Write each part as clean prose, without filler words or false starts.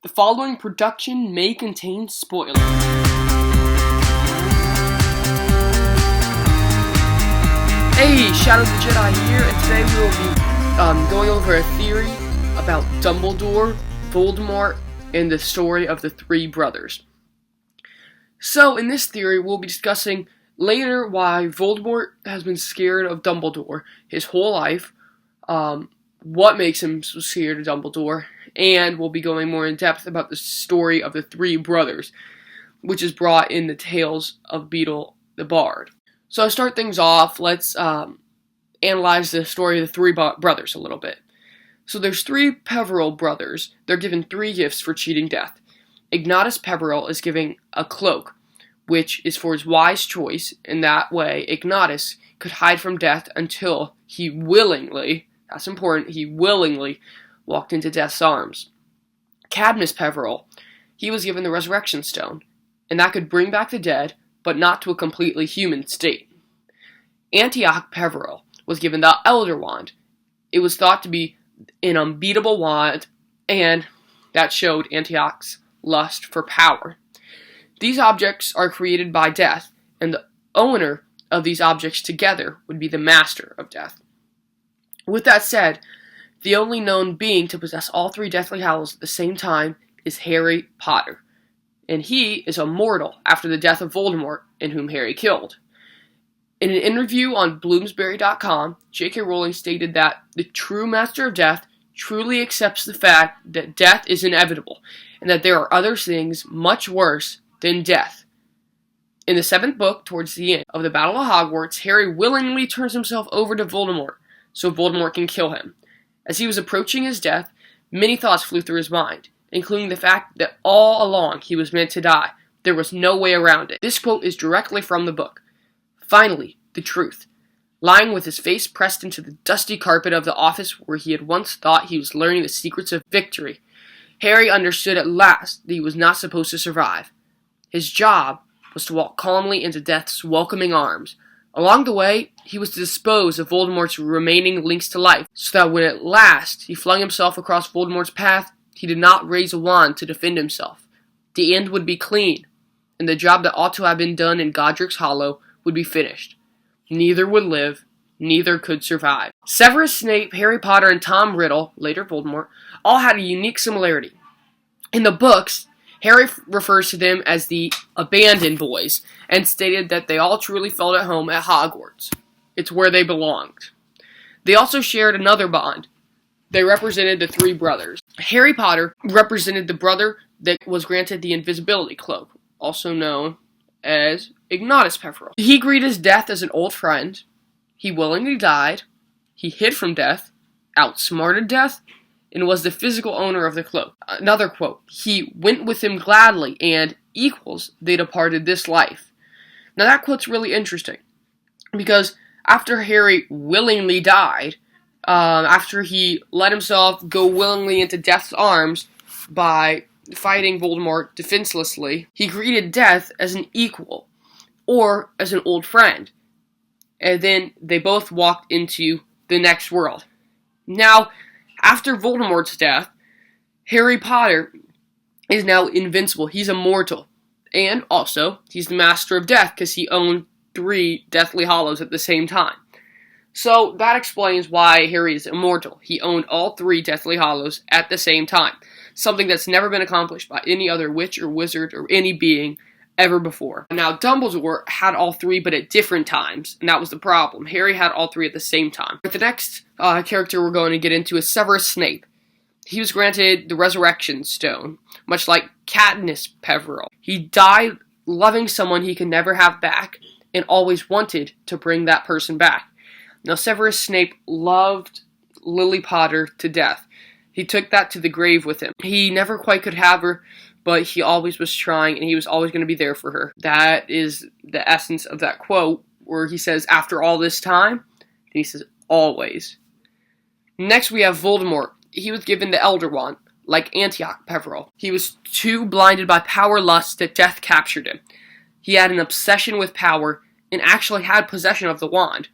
The following production may contain spoilers. Hey, Shadow the Jedi here, and today we will be going over a theory about Dumbledore, Voldemort, and the story of the three brothers. So, in this theory, we'll be discussing later why Voldemort has been scared of Dumbledore his whole life, what makes him so scared of Dumbledore, and we'll be going more in depth about the story of the three brothers, which is brought in the Tales of Beedle the Bard. So to start things off, let's analyze the story of the three brothers a little bit. So there's three Peverell brothers. They're given three gifts for cheating death. Ignatus Peverell is given a cloak, which is for his wise choice. In that way, Ignatus could hide from death until he willingly, that's important, he willingly walked into death's arms. Cadmus Peverell, he was given the Resurrection Stone, and that could bring back the dead, but not to a completely human state. Antioch Peverell was given the Elder Wand. It was thought to be an unbeatable wand, and that showed Antioch's lust for power. These objects are created by death, and the owner of these objects together would be the master of death. With that said, the only known being to possess all three Deathly Hallows at the same time is Harry Potter, and he is immortal after the death of Voldemort, in whom Harry killed. In an interview on Bloomsbury.com, J.K. Rowling stated that the true Master of Death truly accepts the fact that death is inevitable, and that there are other things much worse than death. In the seventh book, towards the end of the Battle of Hogwarts, Harry willingly turns himself over to Voldemort, so Voldemort can kill him. As he was approaching his death, many thoughts flew through his mind, including the fact that all along he was meant to die. There was no way around it. This quote is directly from the book. Finally, the truth. Lying with his face pressed into the dusty carpet of the office where he had once thought he was learning the secrets of victory, Harry understood at last that he was not supposed to survive. His job was to walk calmly into death's welcoming arms. Along the way, he was to dispose of Voldemort's remaining links to life, so that when at last he flung himself across Voldemort's path, he did not raise a wand to defend himself. The end would be clean, and the job that ought to have been done in Godric's Hollow would be finished. Neither would live, neither could survive. Severus Snape, Harry Potter, and Tom Riddle, later Voldemort, all had a unique similarity. In the books, Harry refers to them as the Abandoned Boys, and stated that they all truly felt at home at Hogwarts. It's where they belonged. They also shared another bond. They represented the three brothers. Harry Potter represented the brother that was granted the invisibility cloak, also known as Ignatus Peverell. He greeted his death as an old friend. He willingly died. He hid from death, outsmarted death, and was the physical owner of the cloak. Another quote, he went with him gladly, and equals they departed this life. Now that quote's really interesting, because after Harry willingly died, after he let himself go willingly into death's arms by fighting Voldemort defenselessly, he greeted death as an equal, or as an old friend, and then they both walked into the next world. Now, after Voldemort's death, Harry Potter is now invincible. He's immortal. And also, he's the Master of Death because he owned three Deathly Hallows at the same time. So, that explains why Harry is immortal. He owned all three Deathly Hallows at the same time. Something that's never been accomplished by any other witch or wizard or any being ever before. Now, Dumbledore had all three, but at different times, and that was the problem. Harry had all three at the same time. But the next character we're going to get into is Severus Snape. He was granted the Resurrection Stone, much like Cadmus Peverell. He died loving someone he could never have back, and always wanted to bring that person back. Now, Severus Snape loved Lily Potter to death. He took that to the grave with him. He never quite could have her, but he always was trying, and he was always going to be there for her. That is the essence of that quote, where he says, after all this time, and he says, always. Next, we have Voldemort. He was given the Elder Wand, like Antioch Peverell. He was too blinded by power lust that death captured him. He had an obsession with power, and actually had possession of the wand.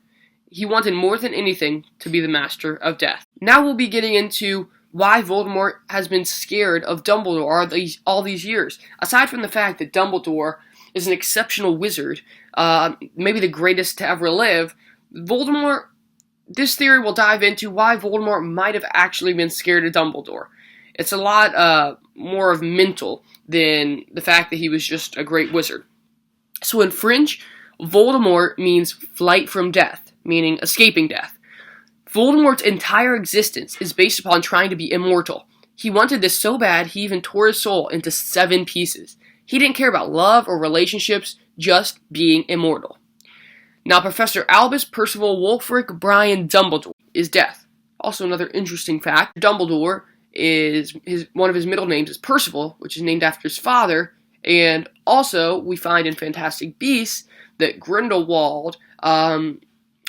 He wanted more than anything to be the Master of Death. Now we'll be getting into why Voldemort has been scared of Dumbledore all these years. Aside from the fact that Dumbledore is an exceptional wizard, maybe the greatest to ever live, Voldemort, this theory will dive into why Voldemort might have actually been scared of Dumbledore. It's a lot more of mental than the fact that he was just a great wizard. So in French, Voldemort means flight from death, meaning escaping death. Voldemort's entire existence is based upon trying to be immortal. He wanted this so bad, he even tore his soul into 7 pieces. He didn't care about love or relationships, just being immortal. Now, Professor Albus Percival Wulfric Brian Dumbledore is death. Also, another interesting fact, Dumbledore is one of his middle names is Percival, which is named after his father, and also we find in Fantastic Beasts that Grindelwald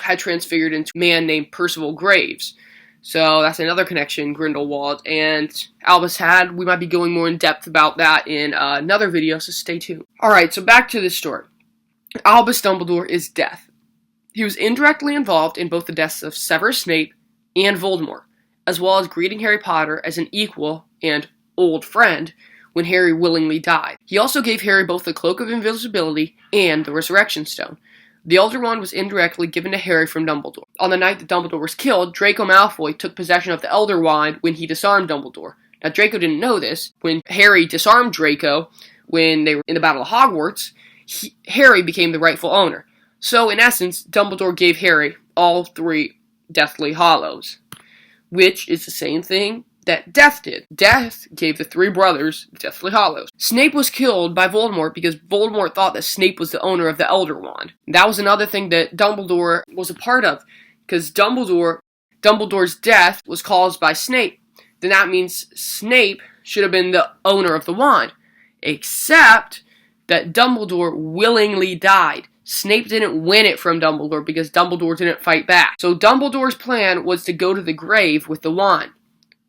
had transfigured into a man named Percival Graves. So that's another connection, Grindelwald and Albus had. We might be going more in depth about that in another video, so stay tuned. Alright, so back to this story. Albus Dumbledore is death. He was indirectly involved in both the deaths of Severus Snape and Voldemort, as well as greeting Harry Potter as an equal and old friend when Harry willingly died. He also gave Harry both the Cloak of Invisibility and the Resurrection Stone. The Elder Wand was indirectly given to Harry from Dumbledore. On the night that Dumbledore was killed, Draco Malfoy took possession of the Elder Wand when he disarmed Dumbledore. Now, Draco didn't know this. When Harry disarmed Draco, when they were in the Battle of Hogwarts, Harry became the rightful owner. So, in essence, Dumbledore gave Harry all 3 Deathly Hallows, which is the same thing that Death did. Death gave the 3 brothers Deathly Hallows. Snape was killed by Voldemort because Voldemort thought that Snape was the owner of the Elder Wand. That was another thing that Dumbledore was a part of, because Dumbledore's death was caused by Snape. Then that means Snape should have been the owner of the wand, except that Dumbledore willingly died. Snape didn't win it from Dumbledore because Dumbledore didn't fight back. So Dumbledore's plan was to go to the grave with the wand.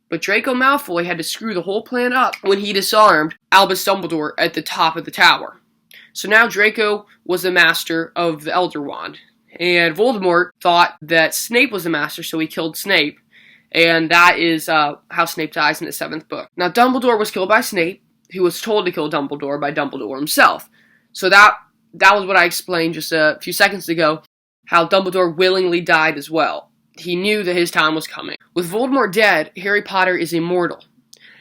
But Draco Malfoy had to screw the whole plan up when he disarmed Albus Dumbledore at the top of the tower. So now Draco was the master of the Elder Wand. And Voldemort thought that Snape was the master, so he killed Snape. And that is how Snape dies in the 7th book. Now Dumbledore was killed by Snape, who was told to kill Dumbledore by Dumbledore himself. So that was what I explained just a few seconds ago, how Dumbledore willingly died as well. He knew that his time was coming. With Voldemort dead, Harry Potter is immortal,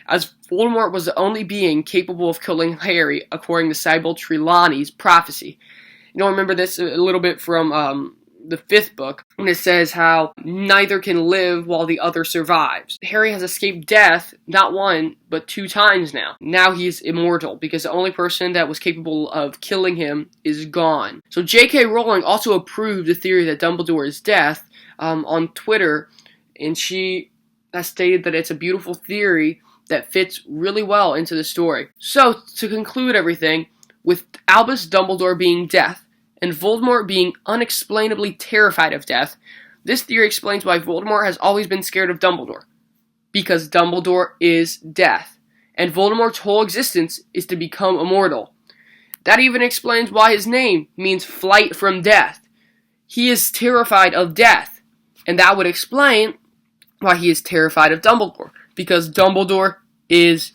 as Voldemort was the only being capable of killing Harry, according to Sybil Trelawney's prophecy. You know, remember this a little bit from the 5th book, when it says how neither can live while the other survives. Harry has escaped death not 1, but 2 times now. Now he's immortal, because the only person that was capable of killing him is gone. So J.K. Rowling also approved the theory that Dumbledore is death on Twitter, and she has stated that it's a beautiful theory that fits really well into the story. So, to conclude everything, with Albus Dumbledore being death, and Voldemort being unexplainably terrified of death, this theory explains why Voldemort has always been scared of Dumbledore. Because Dumbledore is death, and Voldemort's whole existence is to become immortal. That even explains why his name means flight from death. He is terrified of death, and that would explain why he is terrified of Dumbledore, because Dumbledore is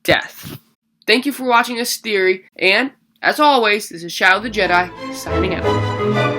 death. Thank you for watching this theory, and as always, this is Shadow the Jedi, signing out.